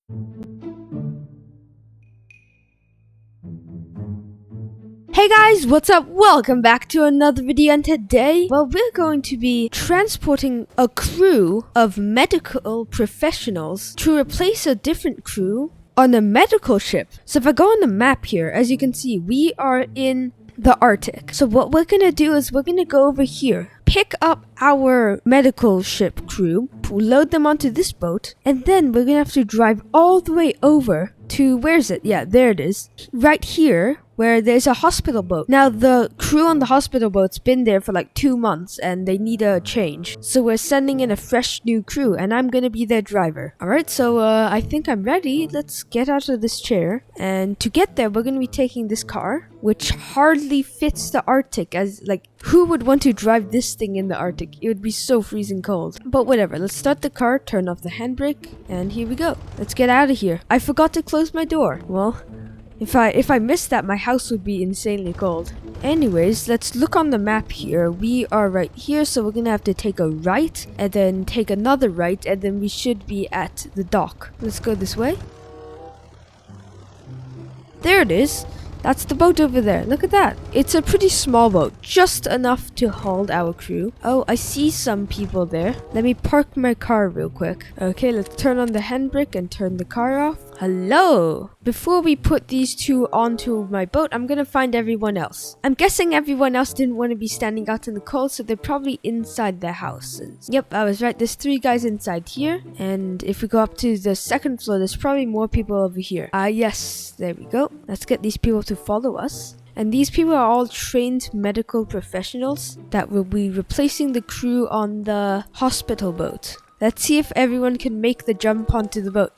Hey guys, what's up? Welcome back to another video, and today, well, we're going to be transporting a crew of medical professionals to replace a different crew on a medical ship. So if I go on the map here, as you can see, we are in the Arctic. So what we're gonna do is we're gonna go over here, pick up our medical ship crew, load them onto this boat, and then we're gonna have to drive all the way over to, where is it? Yeah, there it is. Right here, where there's a hospital boat. Now, the crew on the hospital boat's been there for like 2 months and they need a change. So we're sending in a fresh new crew and I'm gonna be their driver. Alright, so I think I'm ready. Let's get out of this chair. And to get there, we're gonna be taking this car, which hardly fits the Arctic, as like, who would want to drive this thing in the Arctic? It would be so freezing cold. But whatever, let's start the car, turn off the handbrake, and here we go. Let's get out of here. I forgot to close my door. Well, if I missed that, my house would be insanely cold. Anyways, let's look on the map here. We are right here, so we're gonna have to take a right, and then take another right, and then we should be at the dock. Let's go this way. There it is. That's the boat over there. Look at that. It's a pretty small boat, just enough to hold our crew. Oh, I see some people there. Let me park my car real quick. Okay, let's turn on the handbrake and turn the car off. Hello! Before we put these two onto my boat, I'm gonna find everyone else. I'm guessing everyone else didn't want to be standing out in the cold, so they're probably inside their houses. Yep, I was right. There's 3 guys inside here. And if we go up to the 2nd floor, there's probably more people over here. Yes, there we go. Let's get these people to follow us. And these people are all trained medical professionals that will be replacing the crew on the hospital boat. Let's see if everyone can make the jump onto the boat.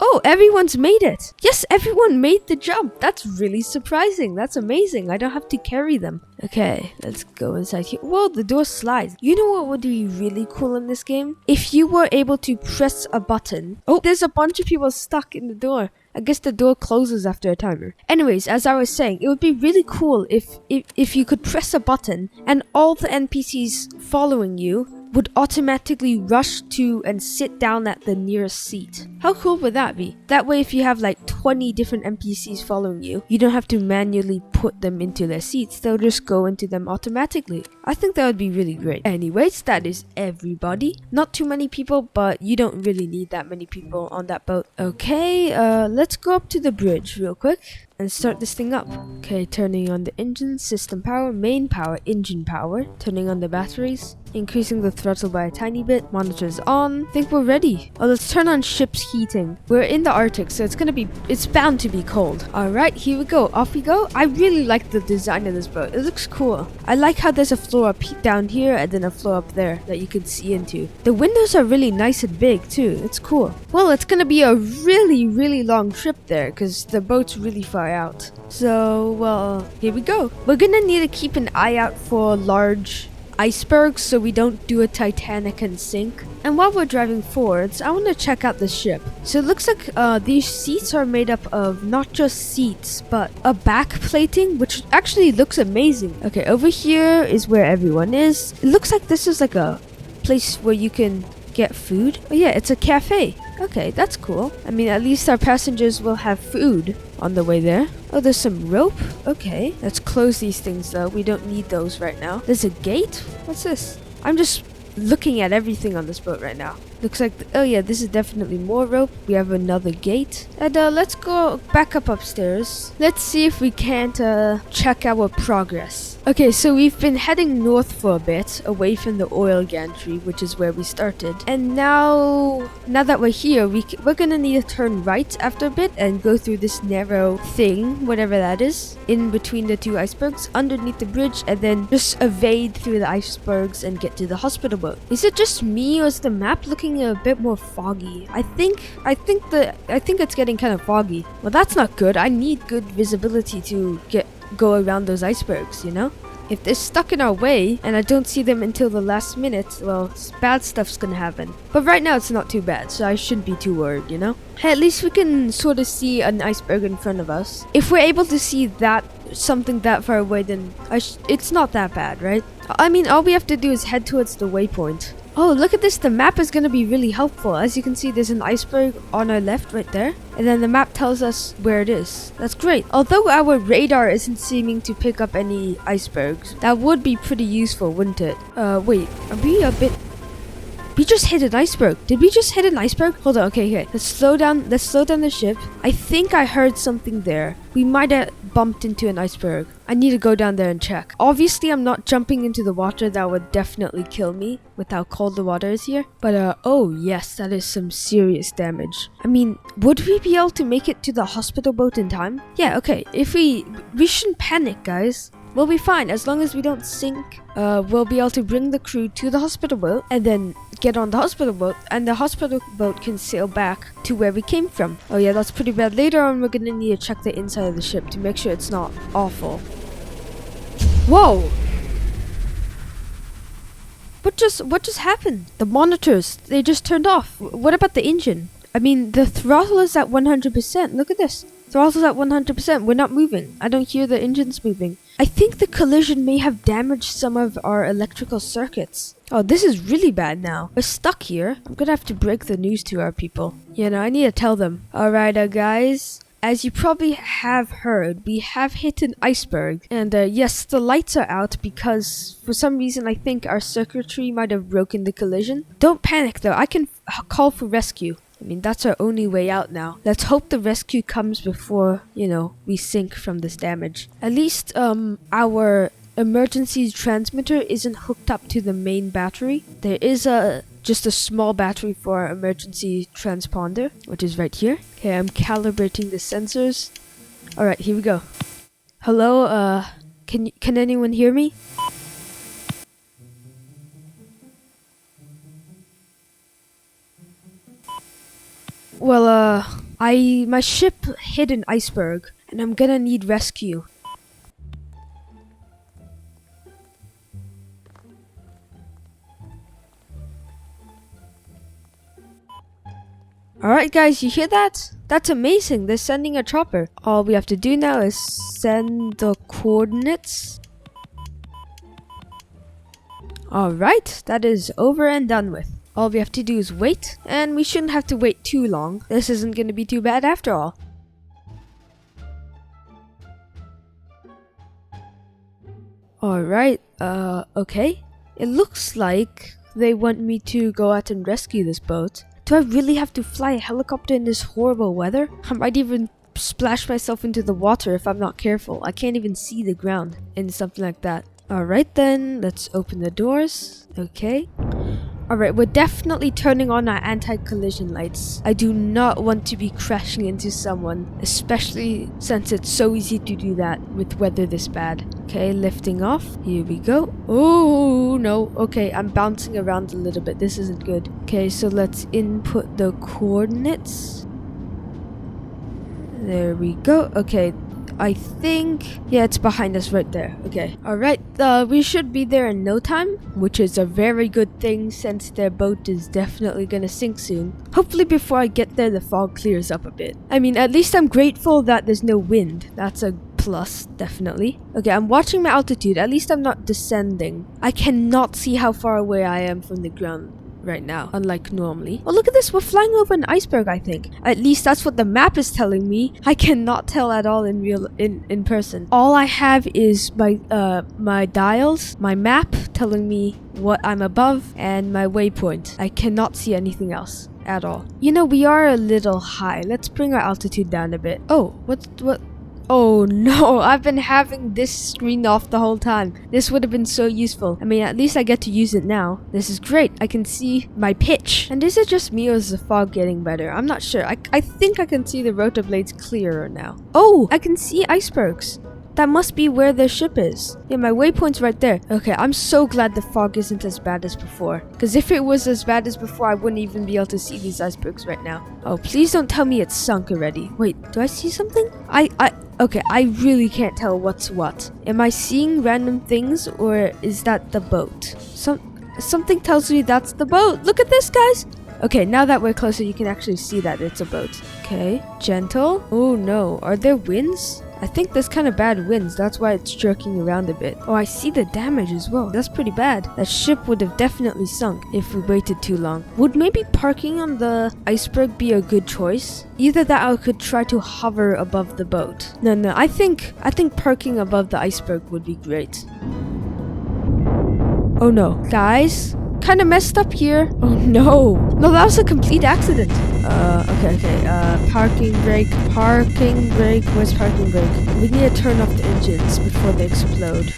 Oh, everyone's made it. Yes, everyone made the jump. That's really surprising. That's amazing. I don't have to carry them. Okay, let's go inside here. Whoa, the door slides. You know what would be really cool in this game? If you were able to press a button. Oh, there's a bunch of people stuck in the door. I guess the door closes after a timer. Anyways, as I was saying, it would be really cool if you could press a button and all the NPCs following you would automatically rush to and sit down at the nearest seat. How cool would that be? That way, if you have like 20 different NPCs following you, you don't have to manually put them into their seats. They'll just go into them automatically. I think that would be really great. Anyways, that is everybody. Not too many people, but you don't really need that many people on that boat. Okay, let's go up to the bridge real quick and start this thing up. Okay, turning on the engine, system power, main power, engine power, turning on the batteries, increasing the throttle by a tiny bit, monitors on. I think we're ready. Oh, let's turn on ship's heating. We're in the Arctic, so it's bound to be cold. Alright, here we go. Off we go. I really like the design of this boat. It looks cool. I like how there's a floor up down here and then a floor up there that you can see into. The windows are really nice and big too. It's cool. Well, it's gonna be a really, really long trip there because the boat's really far out. So, well, here we go. We're gonna need to keep an eye out for large icebergs so we don't do a Titanic and sink. And while we're driving forwards, I want to check out the ship. So it looks like these seats are made up of not just seats, but a back plating, which actually looks amazing. Okay, over here is where everyone is. It looks like this is like a place where you can get food. Oh yeah, it's a cafe. Okay, that's cool. I mean, at least our passengers will have food on the way there. Oh, there's some rope. Okay, let's close these things though. We don't need those right now. There's a gate? What's this? I'm just looking at everything on this boat right now. Looks like, oh yeah, this is definitely more rope. We have another gate. And let's go back up upstairs. Let's see if we can't check our progress. Okay, so we've been heading north for a bit, away from the oil gantry, which is where we started. And now that we're here, we're gonna need to turn right after a bit and go through this narrow thing, whatever that is, in between the 2 icebergs, underneath the bridge, and then just evade through the icebergs and get to the hospital boat. Is it just me, or is the map looking a bit more foggy? I think it's getting kind of foggy. Well, that's not good. I need good visibility to go around those icebergs, you know? If they're stuck in our way and I don't see them until the last minute, well, bad stuff's gonna happen. But right now it's not too bad, so I shouldn't be too worried, you know? Hey, at least we can sort of see an iceberg in front of us. If we're able to see something that far away, then it's not that bad, right? I mean, all we have to do is head towards the waypoint. Oh, look at this. The map is going to be really helpful. As you can see, there's an iceberg on our left right there. And then the map tells us where it is. That's great. Although our radar isn't seeming to pick up any icebergs, that would be pretty useful, wouldn't it? Wait, are we a bit... We just hit an iceberg. Did we just hit an iceberg? Hold on. Okay. Let's slow down the ship. I think I heard something there. We might have bumped into an iceberg. I need to go down there and check. Obviously, I'm not jumping into the water. That would definitely kill me with how cold the water is here. But, oh yes, that is some serious damage. I mean, would we be able to make it to the hospital boat in time? Yeah, okay. If we shouldn't panic, guys. We'll be fine as long as we don't sink. We'll be able to bring the crew to the hospital boat and then get on the hospital boat, and the hospital boat can sail back to where we came from. Oh yeah, that's pretty bad. Later on, we're gonna need to check the inside of the ship to make sure it's not awful. Whoa! What just happened? The monitors, they just turned off. What about the engine? I mean, the throttle is at 100%. Look at this. Throttle's at 100%. We're not moving. I don't hear the engines moving. I think the collision may have damaged some of our electrical circuits. Oh, this is really bad now. We're stuck here. I'm gonna have to break the news to our people. You know, I need to tell them. Alright, guys. As you probably have heard, we have hit an iceberg. And yes, the lights are out because for some reason I think our circuitry might have broken the collision. Don't panic though. I can call for rescue. I mean, that's our only way out now. Let's hope the rescue comes before, you know, we sink from this damage. At least, our emergency transmitter isn't hooked up to the main battery. There is just a small battery for our emergency transponder, which is right here. Okay, I'm calibrating the sensors. Alright, here we go. Hello, can anyone hear me? Well, my ship hit an iceberg, and I'm gonna need rescue. Alright guys, you hear that? That's amazing, they're sending a chopper. All we have to do now is send the coordinates. Alright, that is over and done with. All we have to do is wait, and we shouldn't have to wait too long. This isn't going to be too bad after all. Alright, okay. It looks like they want me to go out and rescue this boat. Do I really have to fly a helicopter in this horrible weather? I might even splash myself into the water if I'm not careful. I can't even see the ground in something like that. Alright then, let's open the doors. Okay. Alright, we're definitely turning on our anti-collision lights. I do not want to be crashing into someone, especially since it's so easy to do that with weather this bad. Okay, lifting off. Here we go. Oh, no. Okay, I'm bouncing around a little bit. This isn't good. Okay, so let's input the coordinates. There we go. Okay, I think... yeah, it's behind us right there. Okay. Alright, we should be there in no time, which is a very good thing since their boat is definitely gonna sink soon. Hopefully before I get there, the fog clears up a bit. I mean, at least I'm grateful that there's no wind. That's a plus, definitely. Okay, I'm watching my altitude. At least I'm not descending. I cannot see how far away I am from the ground right now, unlike normally. Oh, look at this. We're flying over an iceberg, I think. At least that's what the map is telling me. I cannot tell at all in person. All I have is my dials, my map telling me what I'm above, and my waypoint. I cannot see anything else at all. You know, we are a little high. Let's bring our altitude down a bit. Oh, what? Oh no, I've been having this screen off the whole time. This would have been so useful. I mean, at least I get to use it now. This is great. I can see my pitch. And is it just me or is the fog getting better? I'm not sure. I think I can see the rotor blades clearer now. Oh, I can see icebergs. That must be where the ship is. Yeah, my waypoint's right there. Okay, I'm so glad the fog isn't as bad as before. Because if it was as bad as before, I wouldn't even be able to see these icebergs right now. Oh, please don't tell me it's sunk already. Wait, do I see something? Okay, I really can't tell what's what. Am I seeing random things or is that the boat? Something tells me that's the boat. Look at this, guys. Okay, now that we're closer, you can actually see that it's a boat. Okay, gentle. Oh no, are there winds? I think there's kind of bad winds, that's why it's jerking around a bit. Oh, I see the damage as well. That's pretty bad. That ship would have definitely sunk if we waited too long. Would maybe parking on the iceberg be a good choice? Either that or I could try to hover above the boat. No, I think parking above the iceberg would be great. Oh no, guys, kind of messed up here. Oh no, that was a complete accident. Okay. Parking brake. Where's parking brake? We need to turn off the engines before they explode.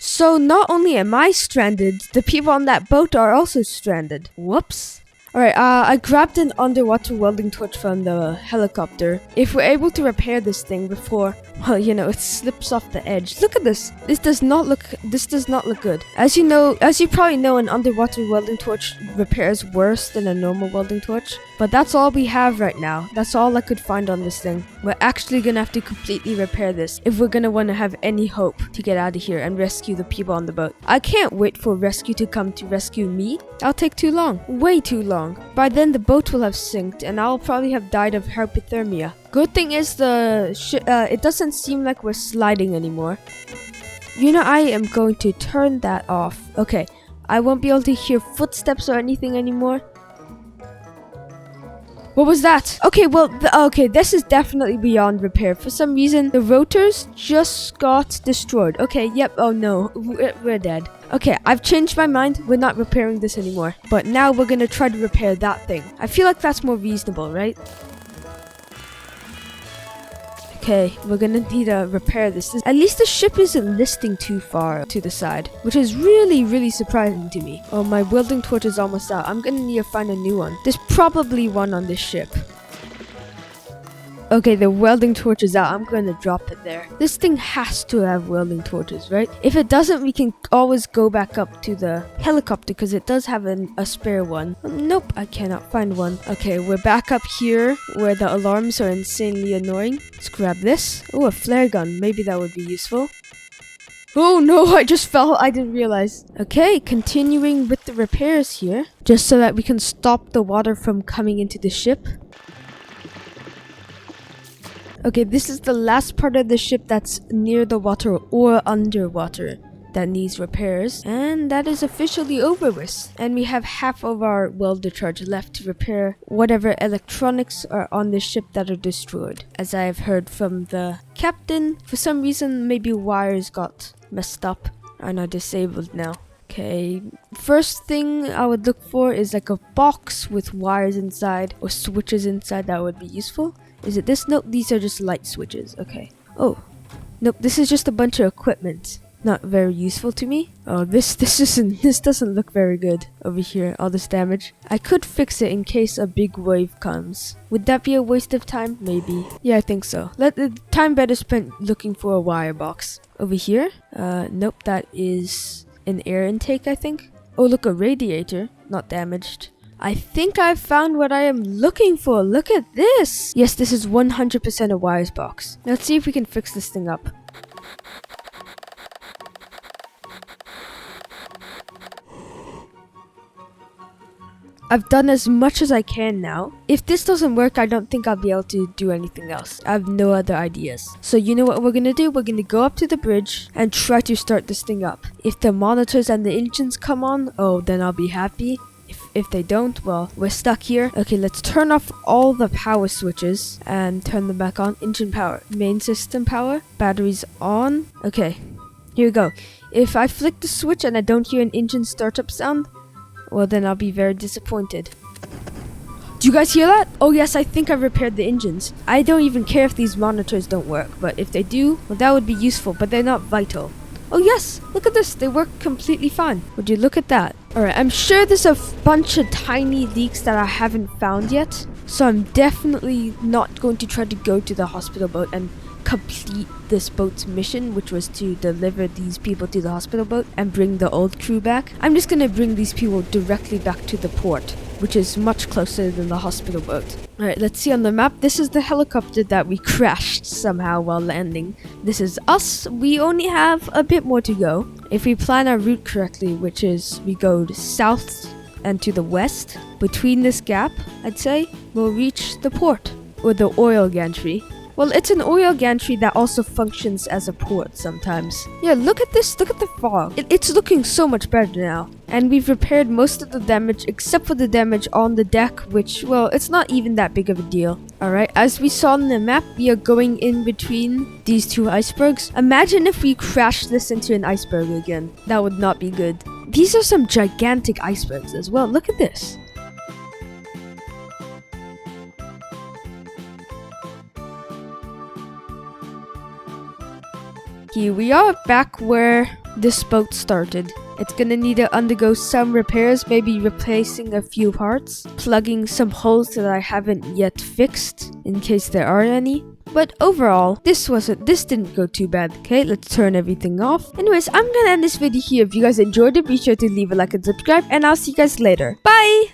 So not only am I stranded, the people on that boat are also stranded. Whoops. Alright, I grabbed an underwater welding torch from the helicopter. If we're able to repair this thing before, well, it slips off the edge. Look at this. This does not look good. As you probably know, an underwater welding torch repairs worse than a normal welding torch. But that's all we have right now. That's all I could find on this thing. We're actually gonna have to completely repair this if we're gonna want to have any hope to get out of here and rescue the people on the boat. I can't wait for rescue to come to rescue me. That'll take too long. Way too long. By then the boat will have sinked and I'll probably have died of hypothermia. Good thing is it doesn't seem like we're sliding anymore. I am going to turn that off. Okay, I won't be able to hear footsteps or anything anymore. What was that? Okay, well, this is definitely beyond repair. For some reason, the rotors just got destroyed. Okay, yep, oh no, we're dead. Okay, I've changed my mind. We're not repairing this anymore. But now we're gonna try to repair that thing. I feel like that's more reasonable, right? Okay, we're gonna need to repair this. At least the ship isn't listing too far to the side, which is really, really surprising to me. Oh, my welding torch is almost out. I'm gonna need to find a new one. There's probably one on this ship. Okay, the welding torch is out. I'm gonna drop it there. This thing has to have welding torches, right? If it doesn't, we can always go back up to the helicopter because it does have a spare one. Nope, I cannot find one. Okay, we're back up here where the alarms are insanely annoying. Let's grab this. Oh, a flare gun. Maybe that would be useful. Oh no, I just fell. I didn't realize. Okay, continuing with the repairs here. Just so that we can stop the water from coming into the ship. Okay, this is the last part of the ship that's near the water or underwater that needs repairs. And that is officially over with. And we have half of our welder charge left to repair whatever electronics are on the ship that are destroyed. As I have heard from the captain, for some reason maybe wires got messed up and are disabled now. Okay, first thing I would look for is like a box with wires inside or switches inside that would be useful. Is it this? Nope, these are just light switches. Okay. Oh, nope, this is just a bunch of equipment. Not very useful to me. Oh, this doesn't look very good over here, all this damage. I could fix it in case a big wave comes. Would that be a waste of time? Maybe. Yeah, I think so. Let the time better spent looking for a wire box. Over here? Nope, that is an air intake, I think. Oh, look, a radiator. Not damaged. I think I've found what I am looking for. Look at this. Yes, this is 100% a wires box. Let's see if we can fix this thing up. I've done as much as I can now. If this doesn't work, I don't think I'll be able to do anything else. I have no other ideas. So you know what we're gonna do? We're gonna go up to the bridge and try to start this thing up. If the monitors and the engines come on, oh, then I'll be happy. If they don't, well, we're stuck here. Okay, let's turn off all the power switches and turn them back on. Engine power, main system power, batteries on. Okay, here we go. If I flick the switch and I don't hear an engine startup sound, well, then I'll be very disappointed. Do you guys hear that? Oh yes, I think I repaired the engines. I don't even care if these monitors don't work, but if they do, well, that would be useful, but they're not vital. Oh yes, look at this, they work completely fine. Would you look at that? Alright, I'm sure there's a bunch of tiny leaks that I haven't found yet. So I'm definitely not going to try to go to the hospital boat and complete this boat's mission, which was to deliver these people to the hospital boat and bring the old crew back. I'm just gonna bring these people directly back to the port, which is much closer than the hospital boat. Alright, let's see on the map. This is the helicopter that we crashed somehow while landing. This is us. We only have a bit more to go. If we plan our route correctly, which is we go south and to the west, between this gap, I'd say, we'll reach the port, or the oil gantry. Well, it's an oil gantry that also functions as a port sometimes. Yeah, look at this. Look at the fog. It's looking so much better now. And we've repaired most of the damage except for the damage on the deck, which, well, it's not even that big of a deal. Alright, as we saw on the map, we are going in between these two icebergs. Imagine if we crash this into an iceberg again. That would not be good. These are some gigantic icebergs as well. Look at this. Here we are back where this boat started. It's gonna need to undergo some repairs, maybe replacing a few parts, plugging some holes that I haven't yet fixed, in case there are any. But overall, this didn't go too bad. Okay, let's turn everything off. Anyways, I'm gonna end this video here. If you guys enjoyed it, be sure to leave a like and subscribe, and I'll see you guys later. Bye!